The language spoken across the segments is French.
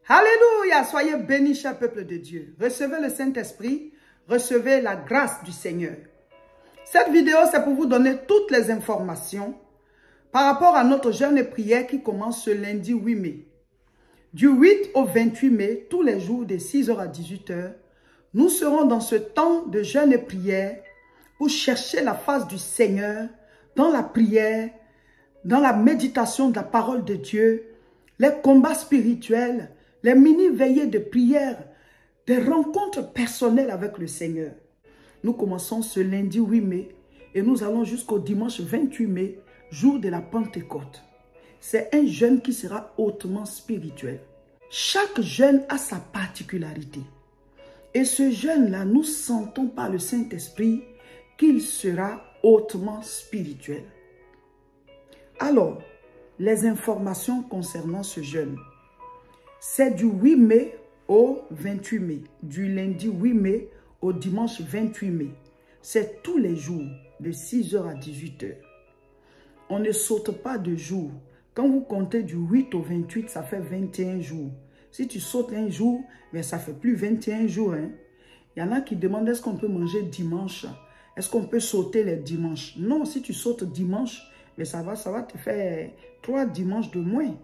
Alléluia, soyez bénis, cher peuple de Dieu. Recevez le Saint-Esprit, recevez la grâce du Seigneur. Cette vidéo, c'est pour vous donner toutes les informations par rapport à notre jeûne et prière qui commence ce lundi 8 mai. Du 8 au 28 mai, tous les jours de 6h à 18h, nous serons dans ce temps de jeûne et prière pour chercher la face du Seigneur dans la prière, dans la méditation de la parole de Dieu, les combats spirituels, les mini-veillées de prière, des rencontres personnelles avec le Seigneur. Nous commençons ce lundi 8 mai et nous allons jusqu'au dimanche 28 mai, jour de la Pentecôte. C'est un jeûne qui sera hautement spirituel. Chaque jeûne a sa particularité. Et ce jeûne-là, nous sentons par le Saint-Esprit qu'il sera hautement spirituel. Alors, les informations concernant ce jeûne. C'est du 8 mai au 28 mai. Du lundi 8 mai au dimanche 28 mai. C'est tous les jours de 6h à 18h. On ne saute pas de jour. Quand vous comptez du 8 au 28, ça fait 21 jours. Si tu sautes un jour, mais ça fait plus 21 jours. Hein? Il y en a qui demandent est-ce qu'on peut manger dimanche? Est-ce qu'on peut sauter les dimanches? Non, si tu sautes dimanche, mais ça va te faire 3 dimanches de moins.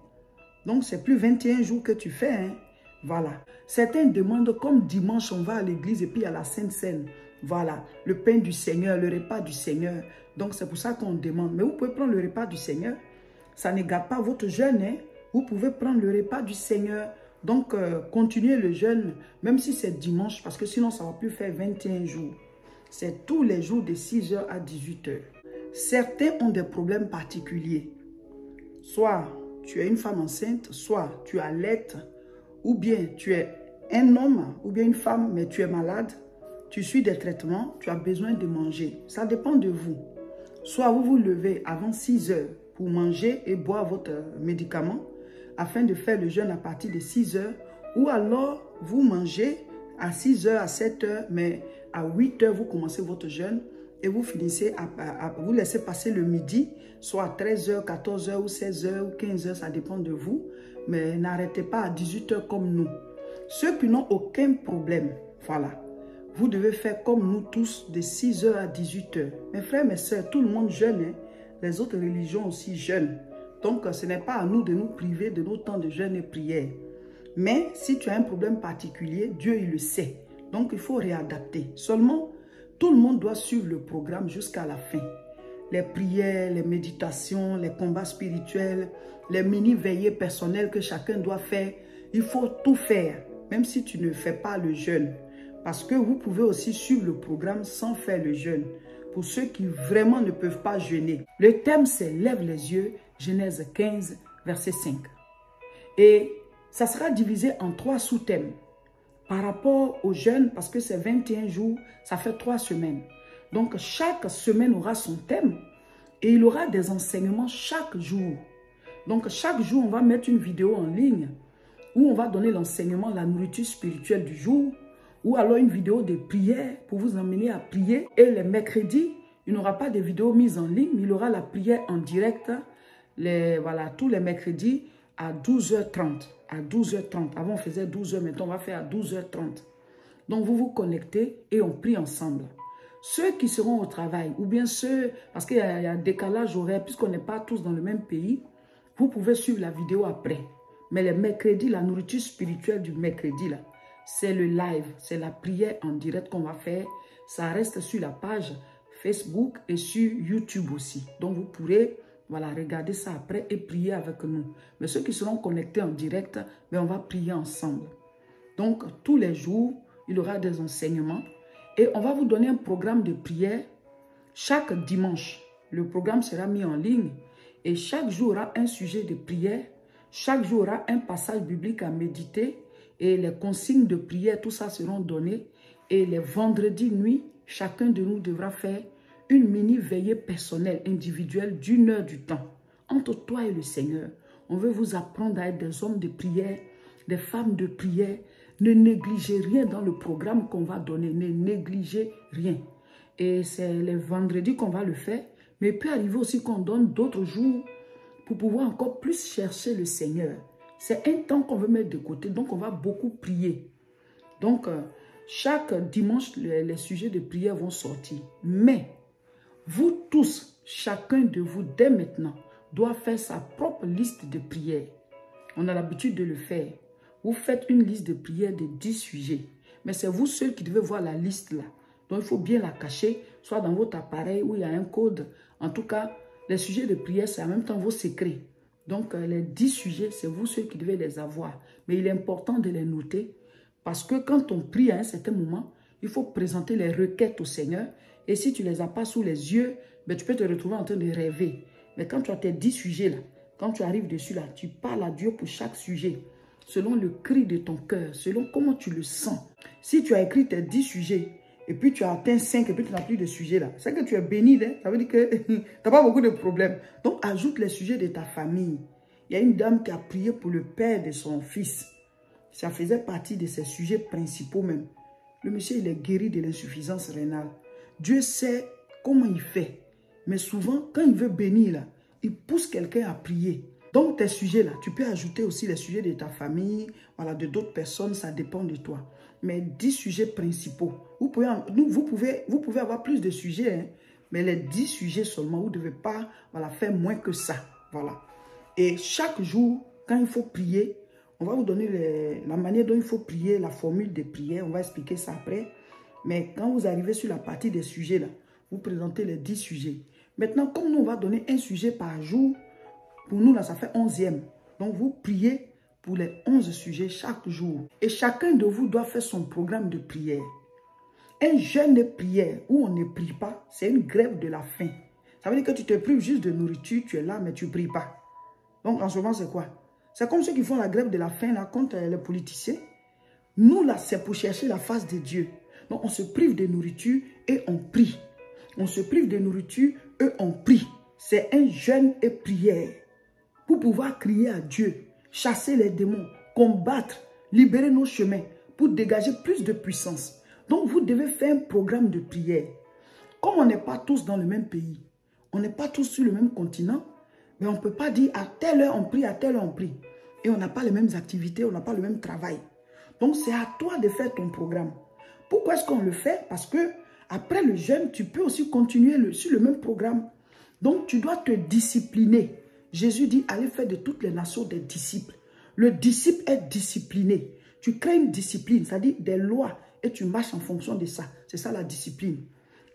Donc, c'est plus 21 jours que tu fais. Hein? Voilà. Certains demandent comme dimanche, on va à l'église et puis à la Sainte Seine. Voilà. Le pain du Seigneur, le repas du Seigneur. Donc, c'est pour ça qu'on demande. Mais vous pouvez prendre le repas du Seigneur. Ça ne gâte pas votre jeûne. Hein? Vous pouvez prendre le repas du Seigneur. Donc, continuez le jeûne, même si c'est dimanche, parce que sinon, ça ne va plus faire 21 jours. C'est tous les jours de 6h à 18h. Certains ont des problèmes particuliers. Soit tu es une femme enceinte, soit tu allaites, ou bien tu es un homme ou bien une femme, mais tu es malade, tu suis des traitements, tu as besoin de manger. Ça dépend de vous. Soit vous vous levez avant 6h pour manger et boire votre médicament, afin de faire le jeûne à partir de 6h, ou alors vous mangez à 6h, à 7h, mais à 8h, vous commencez votre jeûne et vous finissez, vous laissez passer le midi, soit à 13h, 14h ou 16h ou 15h, ça dépend de vous, mais n'arrêtez pas à 18h comme nous. Ceux qui n'ont aucun problème, voilà, vous devez faire comme nous tous de 6h à 18h. Mes frères, mes sœurs, tout le monde jeûne, hein? Les autres religions aussi jeûnent. Donc, ce n'est pas à nous de nous priver de nos temps de jeûne et prière. Mais si tu as un problème particulier, Dieu, il le sait. Donc, il faut réadapter. Seulement, tout le monde doit suivre le programme jusqu'à la fin. Les prières, les méditations, les combats spirituels, les mini-veillées personnelles que chacun doit faire. Il faut tout faire, même si tu ne fais pas le jeûne. Parce que vous pouvez aussi suivre le programme sans faire le jeûne. Pour ceux qui vraiment ne peuvent pas jeûner. Le thème, c'est « Lève les yeux », Genèse 15, verset 5. Et ça sera divisé en 3 sous-thèmes. Par rapport au jeûne, parce que c'est 21 jours, ça fait 3 semaines. Donc, chaque semaine aura son thème et il aura des enseignements chaque jour. Donc, chaque jour, on va mettre une vidéo en ligne où on va donner l'enseignement, la nourriture spirituelle du jour, ou alors une vidéo de prière pour vous emmener à prier. Et les mercredis, il n'y aura pas de vidéo mise en ligne, mais il y aura la prière en direct, voilà, tous les mercredis à 12h30. À 12h30. Avant, on faisait 12h, maintenant, on va faire à 12h30. Donc, vous vous connectez et on prie ensemble. Ceux qui seront au travail, ou bien ceux, parce qu'il y a un décalage horaire, puisqu'on n'est pas tous dans le même pays, vous pouvez suivre la vidéo après. Mais les mercredis, la nourriture spirituelle du mercredi, là, c'est le live, c'est la prière en direct qu'on va faire. Ça reste sur la page Facebook et sur YouTube aussi. Donc, vous pourrez, voilà, regarder ça après et prier avec nous. Mais ceux qui seront connectés en direct, on va prier ensemble. Donc, tous les jours, il y aura des enseignements. Et on va vous donner un programme de prière chaque dimanche. Le programme sera mis en ligne. Et chaque jour aura un sujet de prière. Chaque jour aura un passage biblique à méditer. Et les consignes de prière, tout ça seront données. Et les vendredis nuit, chacun de nous devra faire une mini-veillée personnelle, individuelle, d'1 heure du temps. Entre toi et le Seigneur, on veut vous apprendre à être des hommes de prière, des femmes de prière. Ne négligez rien dans le programme qu'on va donner. Ne négligez rien. Et c'est les vendredis qu'on va le faire. Mais il peut arriver aussi qu'on donne d'autres jours pour pouvoir encore plus chercher le Seigneur. C'est un temps qu'on veut mettre de côté, donc on va beaucoup prier. Donc, chaque dimanche, les sujets de prière vont sortir. Mais, vous tous, chacun de vous, dès maintenant, doit faire sa propre liste de prières. On a l'habitude de le faire. Vous faites une liste de prières de 10 sujets. Mais c'est vous seul qui devez voir la liste là. Donc, il faut bien la cacher, soit dans votre appareil où il y a un code. En tout cas, les sujets de prière, c'est en même temps vos secrets. Donc, les 10 sujets, c'est vous ceux qui devez les avoir. Mais il est important de les noter parce que quand on prie à un certain moment, il faut présenter les requêtes au Seigneur. Et si tu ne les as pas sous les yeux, ben, tu peux te retrouver en train de rêver. Mais quand tu as tes 10 sujets là, quand tu arrives dessus là, tu parles à Dieu pour chaque sujet, selon le cri de ton cœur, selon comment tu le sens. Si tu as écrit tes 10 sujets, et puis tu as atteint 5, et puis tu n'as plus de sujets là, c'est que tu es béni, hein? Ça veut dire que tu n'as pas beaucoup de problèmes. Donc ajoute les sujets de ta famille. Il y a une dame qui a prié pour le père de son fils. Ça faisait partie de ses sujets principaux même. Le monsieur, il est guéri de l'insuffisance rénale. Dieu sait comment il fait. Mais souvent, quand il veut bénir, là, il pousse quelqu'un à prier. Donc, tes sujets là, tu peux ajouter aussi les sujets de ta famille, voilà, de d'autres personnes, ça dépend de toi. Mais 10 sujets principaux. Vous pouvez avoir plus de sujets, hein, mais les 10 sujets seulement, vous ne devez pas faire moins que ça. Voilà. Et chaque jour, quand il faut prier, on va vous donner la manière dont il faut prier, la formule de prière. On va expliquer ça après. Mais quand vous arrivez sur la partie des sujets, là, vous présentez les 10 sujets. Maintenant, comme nous, on va donner un sujet par jour, pour nous, là, ça fait 11e. Donc, vous priez pour les 11 sujets chaque jour. Et chacun de vous doit faire son programme de prière. Un jeûne de prière où on ne prie pas, c'est une grève de la faim. Ça veut dire que tu te prives juste de nourriture, tu es là, mais tu ne pries pas. Donc, en ce moment, c'est quoi? C'est comme ceux qui font la grève de la faim là, contre les politiciens. Nous, là, c'est pour chercher la face de Dieu. Donc, on se prive de nourriture et on prie. On se prive de nourriture et on prie. C'est un jeûne et prière. Pour pouvoir crier à Dieu, chasser les démons, combattre, libérer nos chemins, pour dégager plus de puissance. Donc, vous devez faire un programme de prière. Comme on n'est pas tous dans le même pays, on n'est pas tous sur le même continent, mais on ne peut pas dire à telle heure on prie, à telle heure on prie. Et on n'a pas les mêmes activités, on n'a pas le même travail. Donc, c'est à toi de faire ton programme. Pourquoi est-ce qu'on le fait? Parce que après le jeûne, tu peux aussi continuer sur le même programme. Donc, tu dois te discipliner. Jésus dit, allez faire de toutes les nations des disciples. Le disciple est discipliné. Tu crées une discipline, c'est-à-dire des lois, et tu marches en fonction de ça. C'est ça la discipline.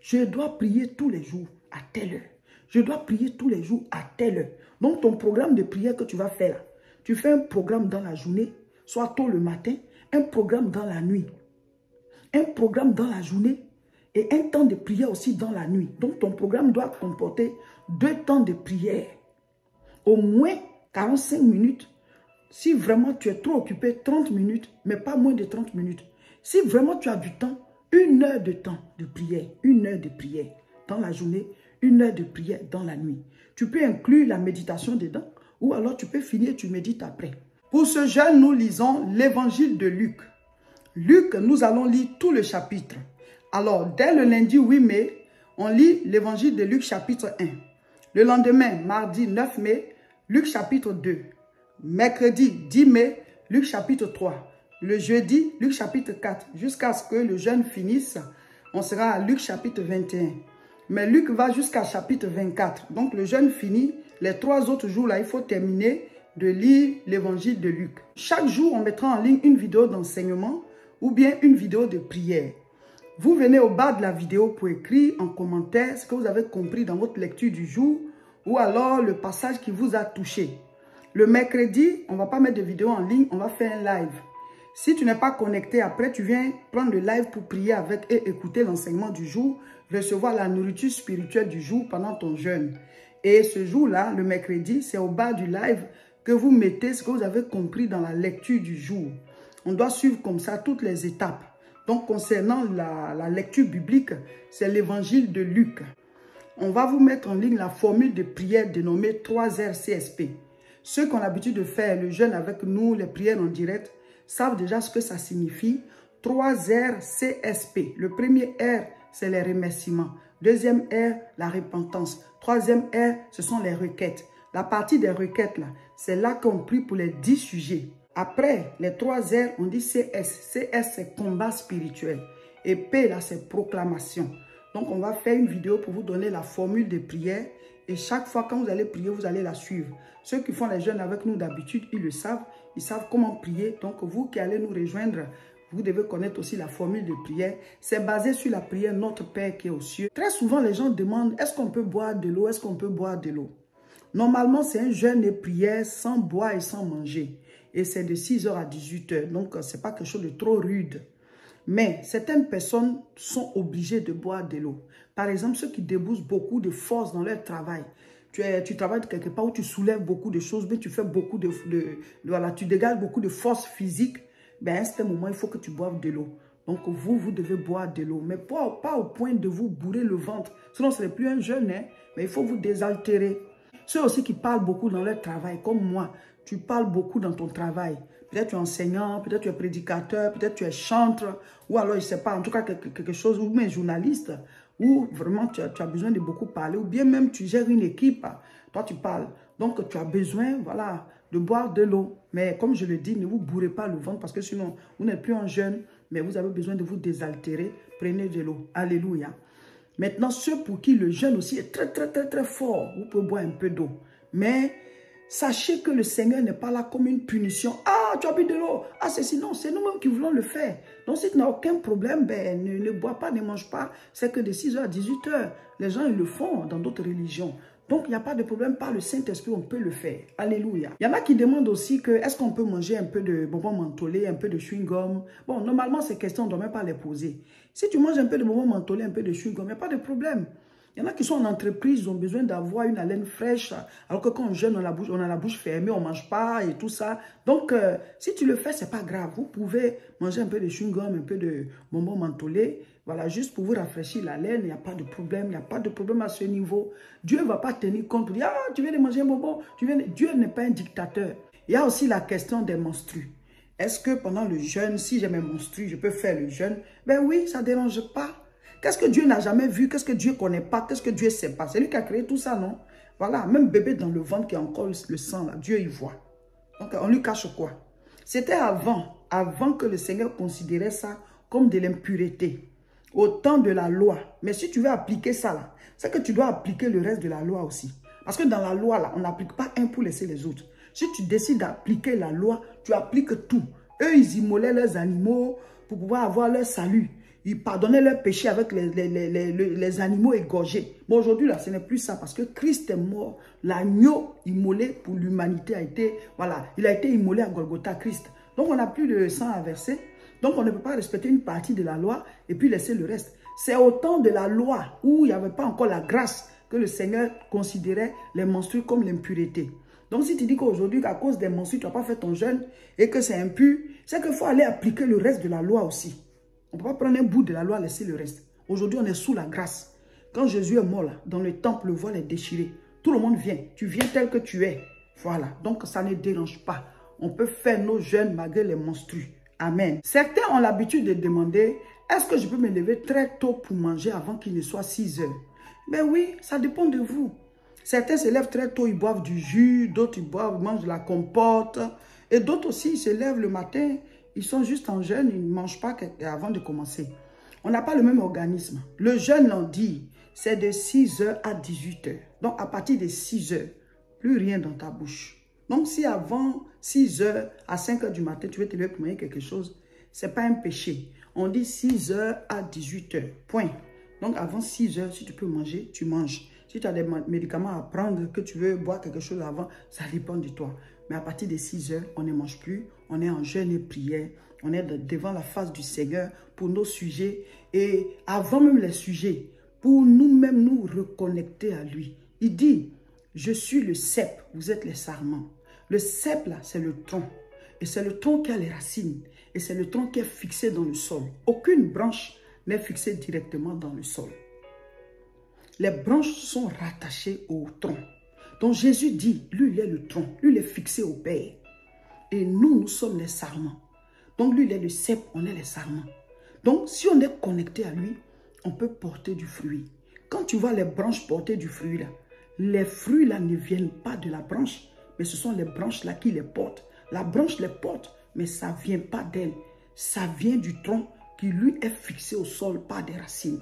Je dois prier tous les jours à telle heure. Je dois prier tous les jours à telle heure. Donc, ton programme de prière que tu vas faire là, tu fais un programme dans la journée, soit tôt le matin, un programme dans la nuit, un programme dans la journée et un temps de prière aussi dans la nuit. Donc, ton programme doit comporter 2 temps de prière. Au moins 45 minutes. Si vraiment tu es trop occupé, 30 minutes, mais pas moins de 30 minutes. Si vraiment tu as du temps, 1 heure de temps de prière, 1 heure de prière dans la journée, 1 heure de prière dans la nuit. Tu peux inclure la méditation dedans ou alors tu peux finir et tu médites après. Pour ce jeûne, nous lisons l'évangile de Luc. Luc, nous allons lire tout le chapitre. Alors, dès le lundi 8 mai, on lit l'évangile de Luc chapitre 1. Le lendemain, mardi 9 mai, Luc chapitre 2. Mercredi 10 mai, Luc chapitre 3. Le jeudi, Luc chapitre 4. Jusqu'à ce que le jeûne finisse, on sera à Luc chapitre 21. Mais Luc va jusqu'à chapitre 24. Donc le jeûne finit. Les 3 autres jours là, il faut terminer de lire l'évangile de Luc. Chaque jour, on mettra en ligne une vidéo d'enseignement ou bien une vidéo de prière. Vous venez au bas de la vidéo pour écrire en commentaire ce que vous avez compris dans votre lecture du jour ou alors le passage qui vous a touché. Le mercredi, on ne va pas mettre de vidéo en ligne, on va faire un live. Si tu n'es pas connecté, après tu viens prendre le live pour prier avec et écouter l'enseignement du jour, recevoir la nourriture spirituelle du jour pendant ton jeûne. Et ce jour-là, le mercredi, c'est au bas du live que vous mettez ce que vous avez compris dans la lecture du jour. On doit suivre comme ça toutes les étapes. Donc, concernant la lecture biblique, c'est l'évangile de Luc. On va vous mettre en ligne la formule de prière dénommée 3R CSP. Ceux qui ont l'habitude de faire le jeûne avec nous, les prières en direct, savent déjà ce que ça signifie. 3R CSP. Le premier R, c'est les remerciements. Deuxième R, la repentance. Troisième R, ce sont les requêtes. La partie des requêtes, là, C'est là qu'on prie pour les 10 sujets. Après, les 3 R, on dit CS. CS, c'est combat spirituel. Et P, là, c'est proclamation. Donc, on va faire une vidéo pour vous donner la formule de prière. Et chaque fois, quand vous allez prier, vous allez la suivre. Ceux qui font les jeûnes avec nous d'habitude, ils le savent. Ils savent comment prier. Donc, vous qui allez nous rejoindre, vous devez connaître aussi la formule de prière. C'est basé sur la prière Notre Père qui est aux cieux. Très souvent, les gens demandent, est-ce qu'on peut boire de l'eau? Est-ce qu'on peut boire de l'eau? Normalement, c'est un jeûne et prière sans boire et sans manger. Et c'est de 6h à 18h. Donc, ce n'est pas quelque chose de trop rude. Mais certaines personnes sont obligées de boire de l'eau. Par exemple, ceux qui déboussent beaucoup de force dans leur travail. Tu travailles quelque part où tu soulèves beaucoup de choses, mais tu fais beaucoup voilà, tu dégages beaucoup de force physique. Ben, à un certain moment, il faut que tu boives de l'eau. Donc, vous devez boire de l'eau. Mais pas au point de vous bourrer le ventre. Sinon, ce n'est plus un jeûne, hein? Mais il faut vous désaltérer. Ceux aussi qui parlent beaucoup dans leur travail, comme moi, tu parles beaucoup dans ton travail. Peut-être tu es enseignant, peut-être tu es prédicateur, peut-être tu es chanteur, ou alors, je ne sais pas, en tout cas quelque chose, ou même journaliste, où vraiment tu as besoin de beaucoup parler, ou bien même tu gères une équipe, toi tu parles. Donc tu as besoin, voilà, de boire de l'eau. Mais comme je le dis, ne vous bourrez pas le ventre, parce que sinon, vous n'êtes plus en jeûne, mais vous avez besoin de vous désaltérer. Prenez de l'eau. Alléluia. Maintenant, ceux pour qui le jeûne aussi est très, très, très, très fort, vous pouvez boire un peu d'eau. Mais sachez que le Seigneur n'est pas là comme une punition. Ah, tu as bu de l'eau. Ah, c'est sinon, c'est nous-mêmes qui voulons le faire. Donc, si tu n'as aucun problème, ben, ne bois pas, ne mange pas. C'est que de 6h à 18h, les gens, ils le font dans d'autres religions. Donc, il n'y a pas de problème. Par le Saint-Esprit, on peut le faire. Alléluia. Il y en a qui demandent aussi que est-ce qu'on peut manger un peu de bonbons mentholés, un peu de chewing-gum. Bon, normalement, ces questions, on ne doit même pas les poser. Si tu manges un peu de bonbons mentholés, un peu de chewing-gum, il n'y a pas de problème. Il y en a qui sont en entreprise, ils ont besoin d'avoir une haleine fraîche, alors que quand on jeûne, on a la bouche fermée, on ne mange pas et tout ça. Donc, si tu le fais, ce n'est pas grave. Vous pouvez manger un peu de chewing-gum, un peu de bonbons mentholés, voilà, juste pour vous rafraîchir la laine, il n'y a pas de problème, il n'y a pas de problème à ce niveau. Dieu ne va pas tenir compte pour dire, ah, tu viens de manger un bonbon, Dieu n'est pas un dictateur. Il y a aussi la question des menstrues. Est-ce que pendant le jeûne, si j'ai mes menstrues, je peux faire le jeûne? Ben oui, ça ne dérange pas. Qu'est-ce que Dieu n'a jamais vu? Qu'est-ce que Dieu ne connaît pas? Qu'est-ce que Dieu ne sait pas? C'est lui qui a créé tout ça, non? Voilà, même bébé dans le ventre qui a encore le sang, là, Dieu y voit. Donc, on lui cache quoi? C'était avant que le Seigneur considérait ça comme de l'impureté, au temps de la loi. Mais si tu veux appliquer ça, là, c'est que tu dois appliquer le reste de la loi aussi. Parce que dans la loi, là, on n'applique pas un pour laisser les autres. Si tu décides d'appliquer la loi, tu appliques tout. Eux, ils immolaient leurs animaux pour pouvoir avoir leur salut. Ils pardonnaient leurs péchés avec les animaux égorgés. Mais aujourd'hui, là, ce n'est plus ça parce que Christ est mort. L'agneau immolé pour l'humanité a été, voilà, il a été immolé à Golgotha, Christ. Donc, on n'a plus de sang à verser. Donc, on ne peut pas respecter une partie de la loi et puis laisser le reste. C'est au temps de la loi où il n'y avait pas encore la grâce que le Seigneur considérait les menstrues comme l'impureté. Donc, si tu dis qu'aujourd'hui, à cause des menstrues, tu n'as pas fait ton jeûne et que c'est impur, c'est qu'il faut aller appliquer le reste de la loi aussi. On ne peut pas prendre un bout de la loi et laisser le reste. Aujourd'hui, on est sous la grâce. Quand Jésus est mort là, dans le temple, le voile est déchiré. Tout le monde vient. Tu viens tel que tu es. Voilà. Donc, ça ne dérange pas. On peut faire nos jeûnes malgré les menstrues. Amen. Certains ont l'habitude de demander, est-ce que je peux me lever très tôt pour manger avant qu'il ne soit 6 heures? Ben oui, ça dépend de vous. Certains se lèvent très tôt, ils boivent du jus. D'autres, ils mangent de la compote. Et d'autres aussi, ils se lèvent le matin. Ils sont juste en jeûne, ils ne mangent pas avant de commencer. On n'a pas le même organisme. Le jeûne, on dit, c'est de 6h à 18h. Donc, à partir de 6h, plus rien dans ta bouche. Donc, si avant 6h à 5h du matin, tu veux te lever pour manger quelque chose, ce n'est pas un péché. On dit 6h à 18h. Point. Donc, avant 6h, si tu peux manger, tu manges. Si tu as des médicaments à prendre, que tu veux boire quelque chose avant, ça dépend de toi. Mais à partir de 6h, on ne mange plus. On est en jeûne et prière. On est devant la face du Seigneur pour nos sujets. Et avant même les sujets, pour nous-mêmes nous reconnecter à lui. Il dit, je suis le cep, vous êtes les sarments. Le cep là, c'est le tronc. Et c'est le tronc qui a les racines. Et c'est le tronc qui est fixé dans le sol. Aucune branche n'est fixée directement dans le sol. Les branches sont rattachées au tronc. Donc Jésus dit, lui il est le tronc, lui il est fixé au Père. Et nous, nous sommes les sarments. Donc lui il est le cep, on est les sarments. Donc si on est connecté à lui, on peut porter du fruit. Quand tu vois les branches porter du fruit là, les fruits là ne viennent pas de la branche, mais ce sont les branches là qui les portent. La branche les porte, mais ça ne vient pas d'elle. Ça vient du tronc qui lui est fixé au sol par des racines.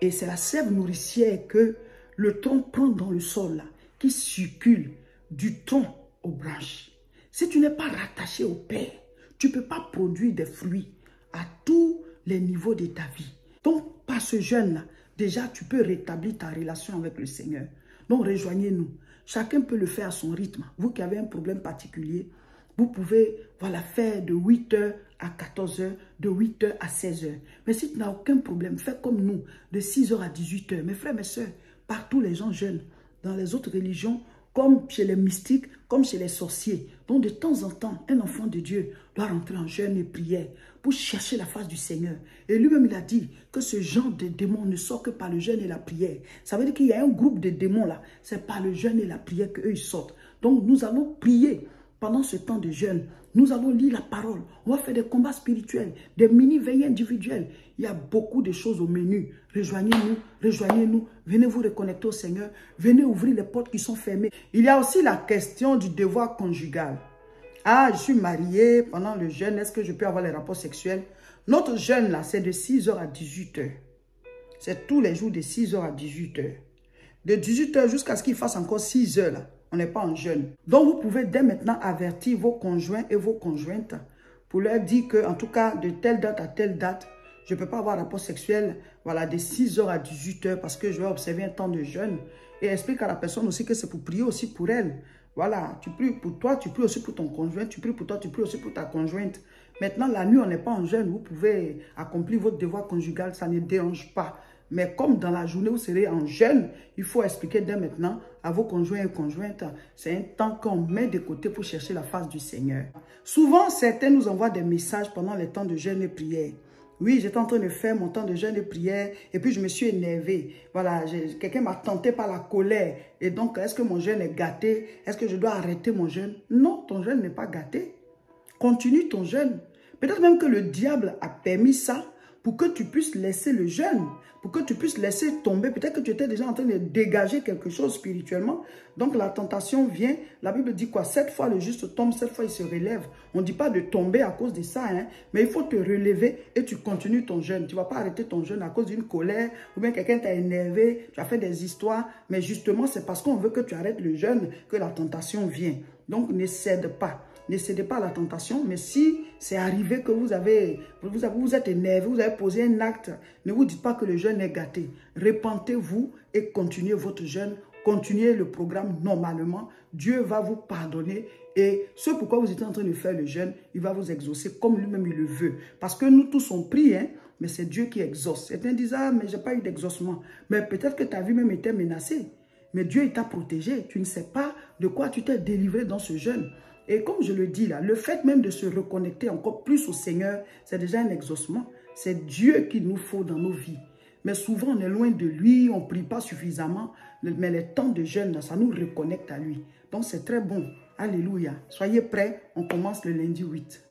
Et c'est la sève nourricière que le tronc prend dans le sol là, qui circule du tronc aux branches. Si tu n'es pas rattaché au Père, tu ne peux pas produire des fruits à tous les niveaux de ta vie. Donc, par ce jeûne-là, déjà, tu peux rétablir ta relation avec le Seigneur. Donc, rejoignez-nous. Chacun peut le faire à son rythme. Vous qui avez un problème particulier, vous pouvez faire de 8h à 14h, de 8h à 16h. Mais si tu n'as aucun problème, fais comme nous, de 6h à 18h. Mes frères, mes soeurs, partout les gens jeûnent. Dans les autres religions, comme chez les mystiques, comme chez les sorciers. Donc de temps en temps, un enfant de Dieu doit rentrer en jeûne et prière pour chercher la face du Seigneur. Et lui-même, il a dit que ce genre de démons ne sort que par le jeûne et la prière. Ça veut dire qu'il y a un groupe de démons là. C'est par le jeûne et la prière qu'eux ils sortent. Donc nous allons prier pendant ce temps de jeûne. Nous allons lire la parole. On va faire des combats spirituels, des mini-veillées individuelles. Il y a beaucoup de choses au menu. Rejoignez-nous, rejoignez-nous. Venez vous reconnecter au Seigneur. Venez ouvrir les portes qui sont fermées. Il y a aussi la question du devoir conjugal. Ah, je suis mariée pendant le jeûne. Est-ce que je peux avoir les rapports sexuels? Notre jeûne là, c'est de 6h à 18h. C'est tous les jours de 6h à 18h. De 18h jusqu'à ce qu'il fasse encore 6h là. On n'est pas en jeûne. Donc, vous pouvez dès maintenant avertir vos conjoints et vos conjointes pour leur dire que, en tout cas, de telle date à telle date, je ne peux pas avoir rapport sexuel, voilà, de 6h à 18h parce que je vais observer un temps de jeûne. Et explique à la personne aussi que c'est pour prier aussi pour elle. Voilà, tu pries pour toi, tu pries aussi pour ton conjoint, tu pries pour toi, tu pries aussi pour ta conjointe. Maintenant, la nuit, on n'est pas en jeûne. Vous pouvez accomplir votre devoir conjugal, ça ne dérange pas. Mais comme dans la journée, vous serez en jeûne, il faut expliquer dès maintenant à vos conjoints et conjointes, c'est un temps qu'on met de côté pour chercher la face du Seigneur. Souvent, certains nous envoient des messages pendant les temps de jeûne et prière. Oui, j'étais en train de faire mon temps de jeûne et prière et puis je me suis énervée. Voilà, quelqu'un m'a tenté par la colère. Et donc, est-ce que mon jeûne est gâté? Est-ce que je dois arrêter mon jeûne? Non, ton jeûne n'est pas gâté. Continue ton jeûne. Peut-être même que le diable a permis ça pour que tu puisses laisser le jeûne, pour que tu puisses laisser tomber. Peut-être que tu étais déjà en train de dégager quelque chose spirituellement. Donc la tentation vient. La Bible dit quoi? 7 fois le juste tombe, 7 fois il se relève. On ne dit pas de tomber à cause de ça, hein, mais il faut te relever et tu continues ton jeûne. Tu ne vas pas arrêter ton jeûne à cause d'une colère ou bien quelqu'un t'a énervé, tu as fait des histoires. Mais justement, c'est parce qu'on veut que tu arrêtes le jeûne que la tentation vient. Donc ne cède pas. Ne cédez pas à la tentation, mais si c'est arrivé que vous êtes énervé, vous avez posé un acte, ne vous dites pas que le jeûne est gâté. Repentez-vous et continuez votre jeûne, continuez le programme normalement. Dieu va vous pardonner et ce pourquoi vous êtes en train de faire le jeûne, il va vous exaucer comme lui-même il le veut. Parce que nous tous on prie, hein, mais c'est Dieu qui exauce. Certains disent, ah, mais je n'ai pas eu d'exaucement. Mais peut-être que ta vie même était menacée. Mais Dieu t'a protégé. Tu ne sais pas de quoi tu t'es délivré dans ce jeûne. Et comme je le dis là, le fait même de se reconnecter encore plus au Seigneur, c'est déjà un exaucement. C'est Dieu qu'il nous faut dans nos vies. Mais souvent, on est loin de lui, on ne prie pas suffisamment. Mais les temps de jeûne, ça nous reconnecte à lui. Donc, c'est très bon. Alléluia. Soyez prêts, on commence le lundi 8.